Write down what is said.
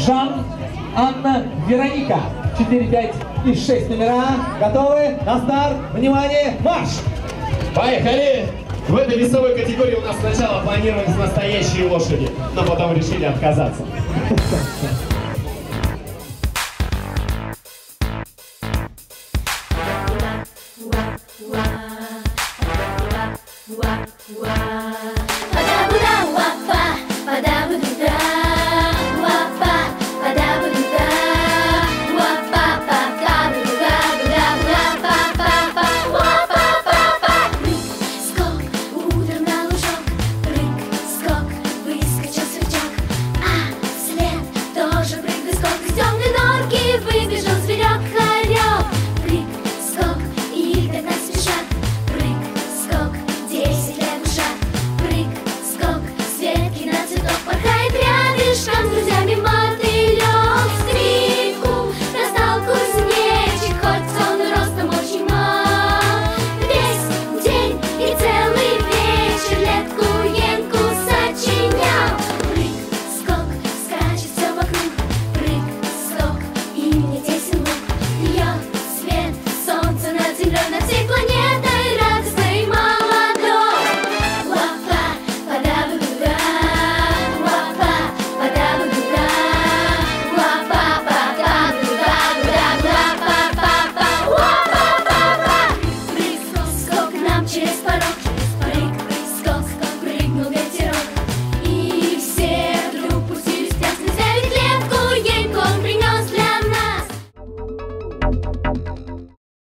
Жан, Анна, Вероника. 4, 5 и 6 номера. Готовы? На старт. Внимание, марш! Поехали! В этой весовой категории у нас сначала планировались настоящие лошади, но потом решили отказаться.